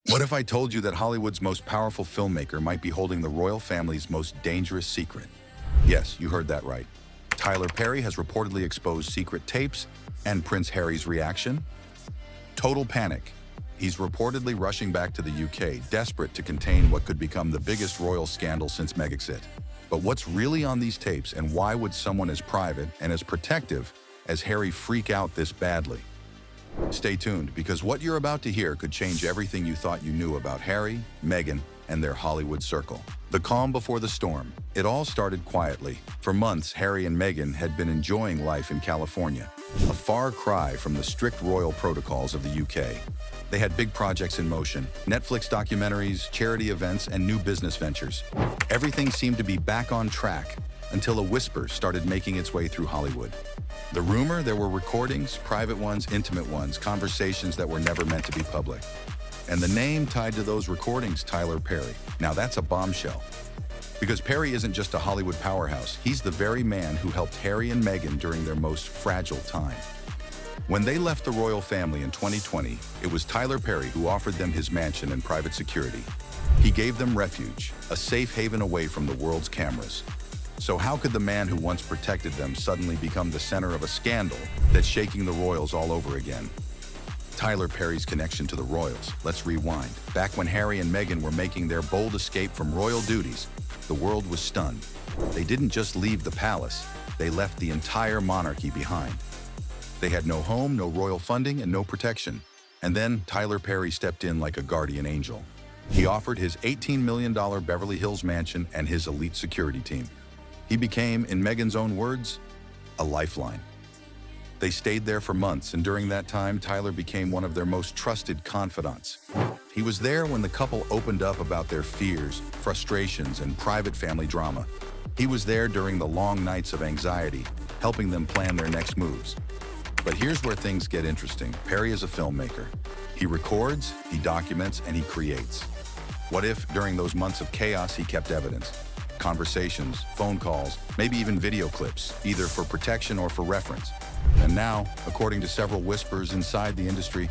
What if I told you that Hollywood's most powerful filmmaker might be holding the royal family's most dangerous secret? Yes, you heard that right. Tyler Perry has reportedly exposed secret tapes, and Prince Harry's reaction? Total panic. He's reportedly rushing back to the UK, desperate to contain what could become the biggest royal scandal since Megxit. But what's really on these tapes, and why would someone as private and as protective as Harry freak out this badly? Stay tuned, because what you're about to hear could change everything you thought you knew about Harry, Meghan, and their Hollywood circle. The calm before the storm. It all started quietly. For months, Harry and Meghan had been enjoying life in California, a far cry from the strict royal protocols of the UK. They had big projects in motion: Netflix documentaries, charity events, and new business ventures. Everything seemed to be back on track until a whisper started making its way through Hollywood. The rumor: there were recordings, private ones, intimate ones, conversations that were never meant to be public. And the name tied to those recordings, Tyler Perry. Now that's a bombshell. Because Perry isn't just a Hollywood powerhouse, he's the very man who helped Harry and Meghan during their most fragile time. When they left the royal family in 2020, it was Tyler Perry who offered them his mansion and private security. He gave them refuge, a safe haven away from the world's cameras. So how could the man who once protected them suddenly become the center of a scandal that's shaking the royals all over again? Tyler Perry's connection to the royals. Let's rewind. Back when Harry and Meghan were making their bold escape from royal duties, the world was stunned. They didn't just leave the palace, they left the entire monarchy behind. They had no home, no royal funding, and no protection. And then Tyler Perry stepped in like a guardian angel. He offered his $18 million Beverly Hills mansion and his elite security team. He became, in Meghan's own words, a lifeline. They stayed there for months, and during that time, Tyler became one of their most trusted confidants. He was there when the couple opened up about their fears, frustrations, and private family drama. He was there during the long nights of anxiety, helping them plan their next moves. But here's where things get interesting. Perry is a filmmaker. He records, he documents, and he creates. What if, during those months of chaos, he kept evidence? Conversations, phone calls, maybe even video clips, either for protection or for reference. And now, according to several whispers inside the industry,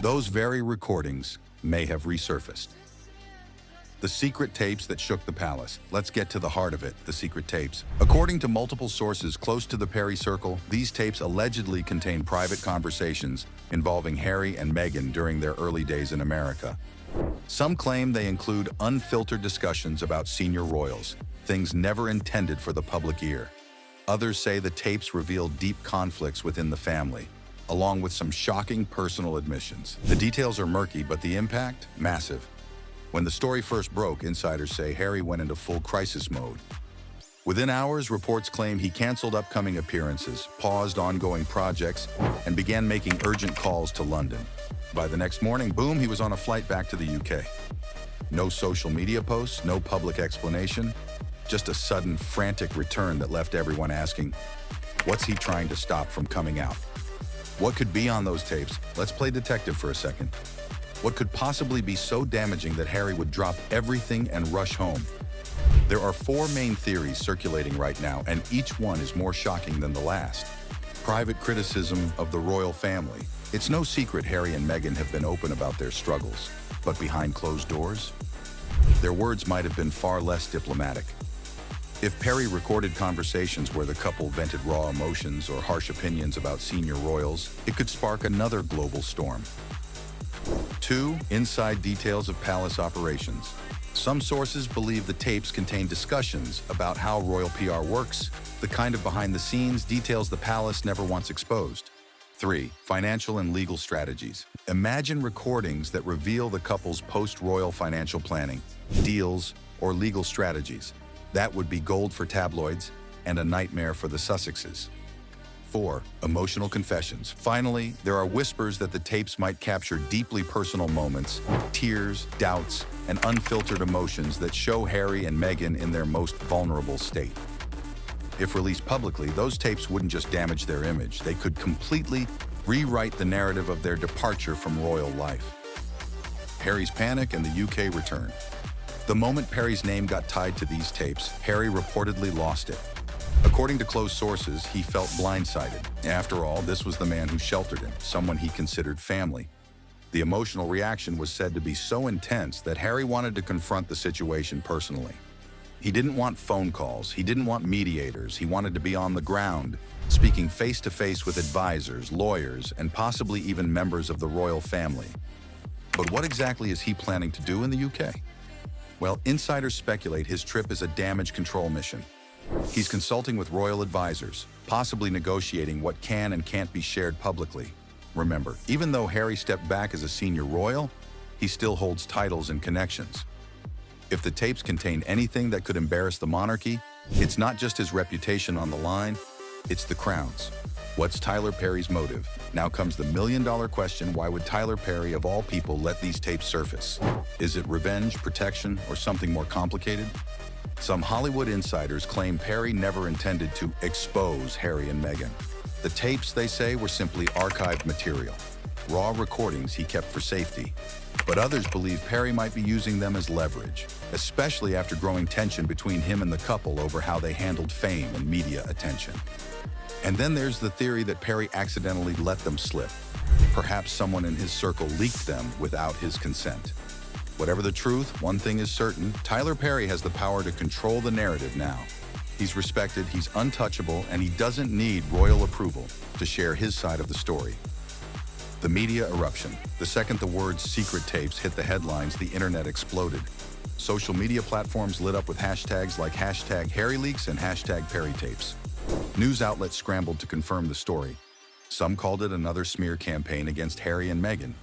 those very recordings may have resurfaced. The secret tapes that shook the palace. Let's get to the heart of it, the secret tapes. According to multiple sources close to the Perry circle, these tapes allegedly contain private conversations involving Harry and Meghan during their early days in America. Some claim they include unfiltered discussions about senior royals, things never intended for the public ear. Others say the tapes reveal deep conflicts within the family, along with some shocking personal admissions. The details are murky, but the impact, massive. When the story first broke, insiders say Harry went into full crisis mode. Within hours, reports claim he canceled upcoming appearances, paused ongoing projects, and began making urgent calls to London. By the next morning, boom, he was on a flight back to the UK. No social media posts, no public explanation, just a sudden, frantic return that left everyone asking, what's he trying to stop from coming out? What could be on those tapes? Let's play detective for a second. What could possibly be so damaging that Harry would drop everything and rush home? There are four main theories circulating right now, and each one is more shocking than the last. Private criticism of the royal family. It's no secret Harry and Meghan have been open about their struggles, but behind closed doors, their words might have been far less diplomatic. If Perry recorded conversations where the couple vented raw emotions or harsh opinions about senior royals, it could spark another global storm. 2. Inside details of palace operations. Some sources believe the tapes contain discussions about how royal PR works, the kind of behind-the-scenes details the palace never wants exposed. 3. Financial and legal strategies. Imagine recordings that reveal the couple's post-royal financial planning, deals, or legal strategies. That would be gold for tabloids and a nightmare for the Sussexes. 4. Emotional confessions. Finally, there are whispers that the tapes might capture deeply personal moments, tears, doubts, and unfiltered emotions that show Harry and Meghan in their most vulnerable state. If released publicly, those tapes wouldn't just damage their image, they could completely rewrite the narrative of their departure from royal life. Harry's panic and the UK return. The moment Perry's name got tied to these tapes, Harry reportedly lost it. According to close sources, he felt blindsided. After all, this was the man who sheltered him, someone he considered family. The emotional reaction was said to be so intense that Harry wanted to confront the situation personally. He didn't want phone calls, he didn't want mediators, he wanted to be on the ground, speaking face-to-face with advisors, lawyers, and possibly even members of the royal family. But what exactly is he planning to do in the UK? Well, insiders speculate his trip is a damage control mission. He's consulting with royal advisors, possibly negotiating what can and can't be shared publicly. Remember, even though Harry stepped back as a senior royal, he still holds titles and connections. If the tapes contain anything that could embarrass the monarchy, it's not just his reputation on the line, it's the crown's. What's Tyler Perry's motive? Now comes the million-dollar question: why would Tyler Perry, of all people, let these tapes surface? Is it revenge, protection, or something more complicated? Some Hollywood insiders claim Perry never intended to expose Harry and Meghan. The tapes, they say, were simply archived material, raw recordings he kept for safety. But others believe Perry might be using them as leverage, especially after growing tension between him and the couple over how they handled fame and media attention. And then there's the theory that Perry accidentally let them slip. Perhaps someone in his circle leaked them without his consent. Whatever the truth, one thing is certain: Tyler Perry has the power to control the narrative now. He's respected, he's untouchable, and he doesn't need royal approval to share his side of the story. The media eruption. The second the words secret tapes hit the headlines, the internet exploded. Social media platforms lit up with hashtags like #HarryLeaks and #PerryTapes. News outlets scrambled to confirm the story. Some called it another smear campaign against Harry and Meghan.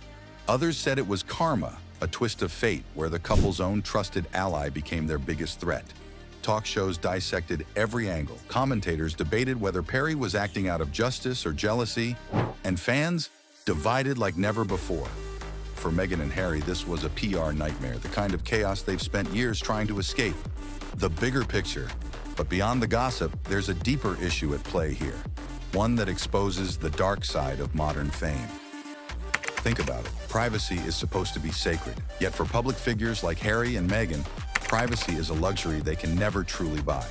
Others said it was karma, a twist of fate where the couple's own trusted ally became their biggest threat. Talk shows dissected every angle. Commentators debated whether Perry was acting out of justice or jealousy, and fans divided like never before. For Meghan and Harry, this was a PR nightmare, the kind of chaos they've spent years trying to escape. The bigger picture. But beyond the gossip, there's a deeper issue at play here, one that exposes the dark side of modern fame. Think about it. Privacy is supposed to be sacred, yet for public figures like Harry and Meghan, privacy is a luxury they can never truly buy.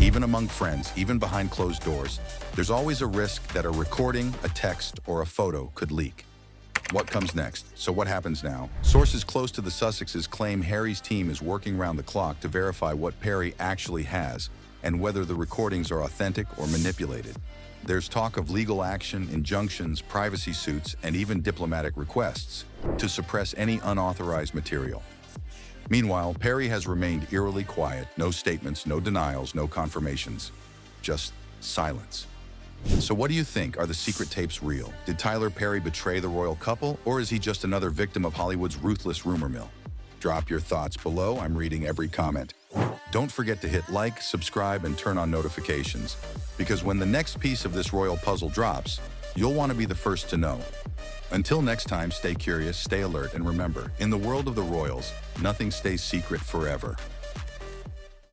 Even among friends, even behind closed doors, there's always a risk that a recording, a text, or a photo could leak. What comes next? So what happens now? Sources close to the Sussexes claim Harry's team is working round the clock to verify what Perry actually has and whether the recordings are authentic or manipulated. There's talk of legal action, injunctions, privacy suits, and even diplomatic requests to suppress any unauthorized material. Meanwhile, Perry has remained eerily quiet. No statements, no denials, no confirmations. Just silence. So what do you think? Are the secret tapes real? Did Tyler Perry betray the royal couple, or is he just another victim of Hollywood's ruthless rumor mill? Drop your thoughts below. I'm reading every comment. Don't forget to hit like, subscribe, and turn on notifications, because when the next piece of this royal puzzle drops, you'll want to be the first to know. Until next time, stay curious, stay alert, and remember, in the world of the royals, nothing stays secret forever.